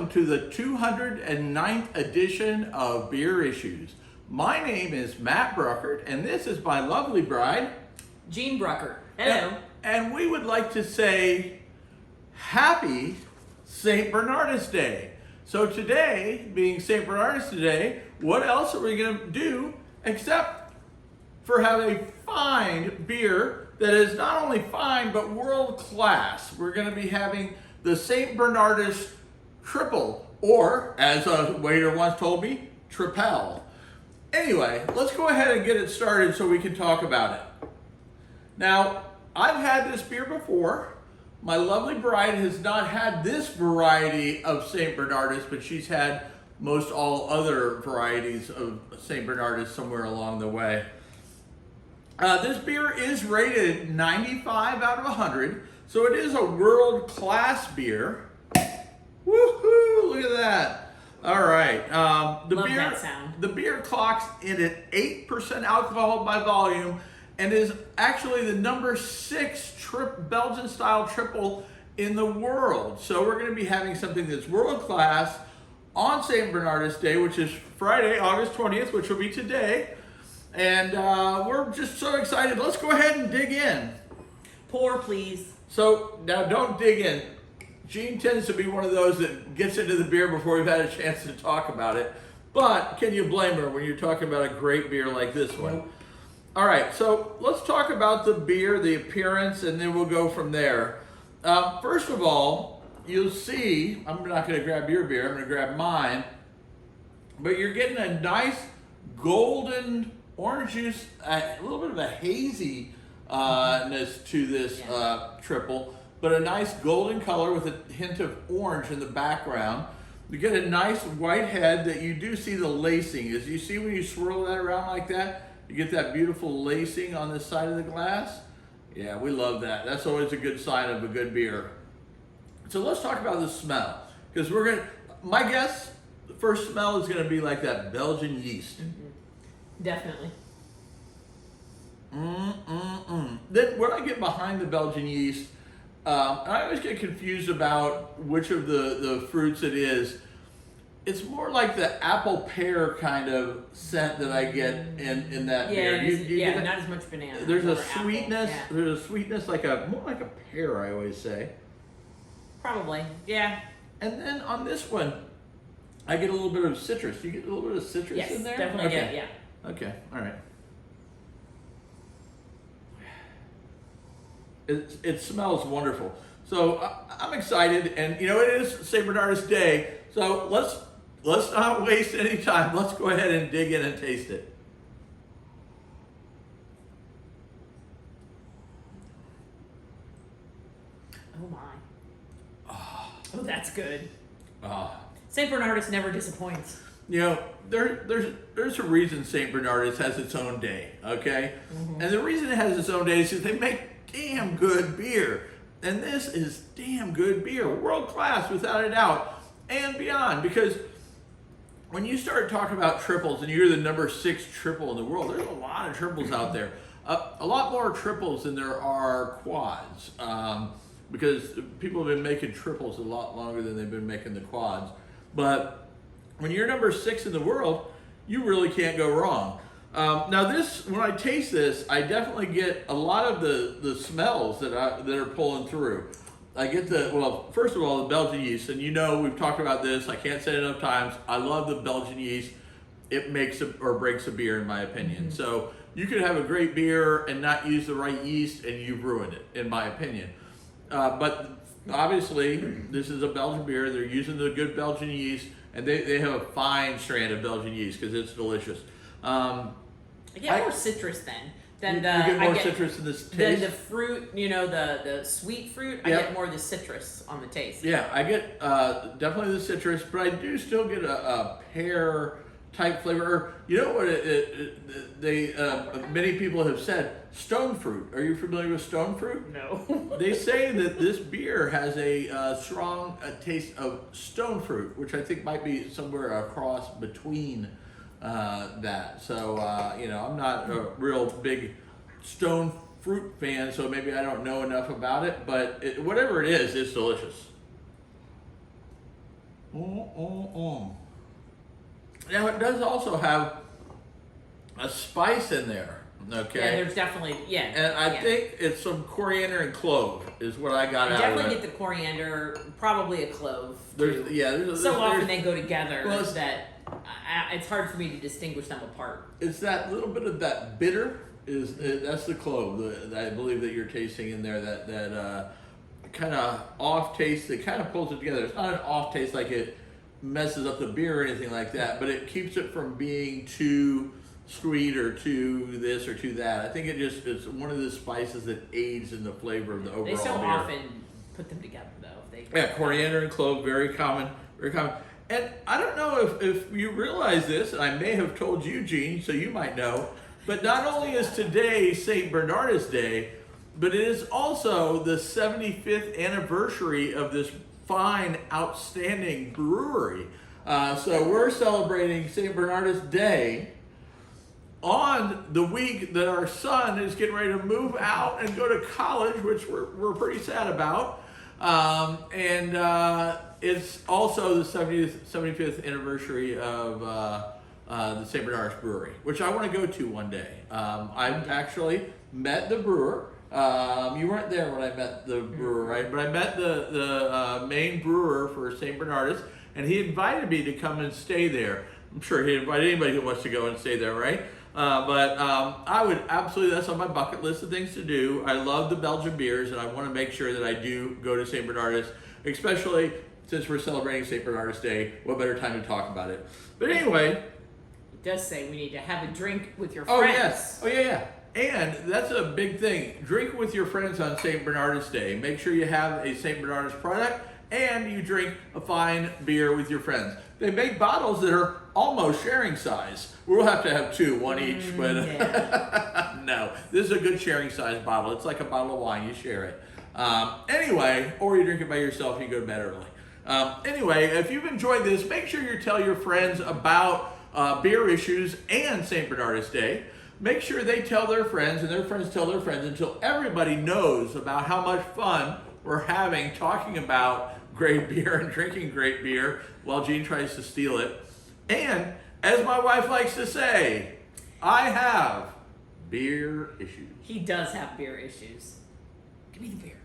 welcome to the 209th edition of Beer Issues. My name is Matt Bruckert, and this is my lovely bride, Jean Bruckert. Hello. And we would like to say happy St. Bernardus Day. So today, being St. Bernardus Day, what else are we going to do except for have a fine beer that is not only fine, but world class. We're going to be having the St. Bernardus Tripel, or as a waiter once told me, Tripel. Anyway, let's go ahead and get it started so we can talk about it. Now, I've had this beer before. My lovely bride has not had this variety of St. Bernardus, but she's had most all other varieties of St. Bernardus somewhere along the way. This beer is rated 95 out of 100, so it is a world-class beer. Woohoo! Look at that. All right. Love that sound. The beer clocks in at 8% alcohol by volume and is actually the number 6 Belgian-style triple in the world. So we're going to be having something that's world-class on St. Bernardus Day, which is Friday, August 20th, which will be today. And we're just so excited. Let's go ahead and dig in. Pour, please. So now don't dig in. Jean tends to be one of those that gets into the beer before we've had a chance to talk about it. But can you blame her when you're talking about a great beer like this one? Nope. All right, so let's talk about the beer, the appearance, and then we'll go from there. First of all, you'll see, I'm not going to grab your beer, I'm going to grab mine. But you're getting a nice golden orange juice, a little bit of a haziness to this triple, but a nice golden color with a hint of orange in the background. You get a nice white head that you do see the lacing. As you see when you swirl that around like that, you get that beautiful lacing on this side of the glass. Yeah, we love that. That's always a good sign of a good beer. So let's talk about the smell, because my guess, the first smell is gonna be like that Belgian yeast. Definitely. Then when I get behind the Belgian yeast, I always get confused about which of the fruits it is. It's more like the apple pear kind of scent that I get in that beer. Yeah, not as much banana. There's a apple. sweetness. Yeah. There's a sweetness more like a pear, I always say. Probably, yeah. And then on this one, I get a little bit of citrus. You get a little bit of citrus Yes, in there? definitely Okay. get, yeah. Okay, all right. It smells wonderful. So I'm excited, and you know it is St. Bernardus Day, so let's not waste any time. Let's go ahead and dig in and taste it. Oh my. Oh, that's good. Ah. St. Bernardus never disappoints. You know, there's a reason St. Bernardus has its own day, okay? And the reason it has its own day is because they make damn good beer. And this is damn good beer, world class without a doubt, and beyond. Because when you start talking about triples and you're the number 6 triple in the world, there's a lot of triples out there. A lot more triples than there are quads. Because people have been making triples a lot longer than they've been making the quads. But when you're number 6 in the world, you really can't go wrong. Now this, when I taste this, I definitely get a lot of the smells that are pulling through. I get first of all, the Belgian yeast, and you know we've talked about this. I can't say it enough times. I love the Belgian yeast. It makes or breaks a beer, in my opinion. So you could have a great beer and not use the right yeast, and you've ruined it, in my opinion. But obviously, this is a Belgian beer. They're using the good Belgian yeast, and they have a fine strand of Belgian yeast because it's delicious. I get more citrus than you get more citrus in this taste. Than the fruit, you know, the sweet fruit. I get more of the citrus on the taste. Yeah, I get definitely the citrus, but I do still get a pear type flavor. You know what? Many people have said stone fruit. Are you familiar with stone fruit? No. They say that this beer has a strong taste of stone fruit, which I think might be somewhere across between that. So I'm not a real big stone fruit fan, so maybe I don't know enough about it. But whatever it is, it's delicious. Now it does also have a spice in there. Okay. Yeah, there's definitely And I think it's some coriander and clove is what I got out of it. Definitely get the coriander, probably a clove. There's so often they go together well, that it's hard for me to distinguish them apart. It's that little bit of that bitter that's the clove that I believe that you're tasting in there. That kind of off taste that kind of pulls it together. It's not an off taste like it messes up the beer or anything like that, but it keeps it from being too sweet or too this or too that. I think it's one of the spices that aids in the flavor of the overall beer. They so often put them together though. Coriander and clove, very common, very common. And I don't know if you realize this, and I may have told you, Gene, so you might know, but not only is today St. Bernardus Day, but it is also the 75th anniversary of this fine, outstanding brewery. So we're celebrating St. Bernardus Day on the week that our son is getting ready to move out and go to college, which we're pretty sad about. It's also the 75th anniversary of the St. Bernardus Brewery, which I want to go to one day. I've actually met the brewer. You weren't there when I met the brewer, right? But I met the main brewer for St. Bernardus, and he invited me to come and stay there. I'm sure he'd invite anybody who wants to go and stay there, right? But I would absolutely, that's on my bucket list of things to do. I love the Belgian beers, and I want to make sure that I do go to St. Bernardus, especially since we're celebrating St. Bernardus Day. What better time to talk about it? But anyway. It does say we need to have a drink with your Oh, friends. yes. Oh, yeah. And that's a big thing. Drink with your friends on St. Bernardus Day. Make sure you have a St. Bernardus product, and you drink a fine beer with your friends. They make bottles that are almost sharing size. We'll have to have two, one each, but no. This is a good sharing size bottle. It's like a bottle of wine. You share it. Anyway, or you drink it by yourself and you go to bed early. Anyway, if you've enjoyed this, make sure you tell your friends about beer issues and St. Bernardus Day. Make sure they tell their friends and their friends tell their friends until everybody knows about how much fun we're having talking about great beer and drinking great beer while Gene tries to steal it. And as my wife likes to say, I have beer issues. He does have beer issues. Give me the beer.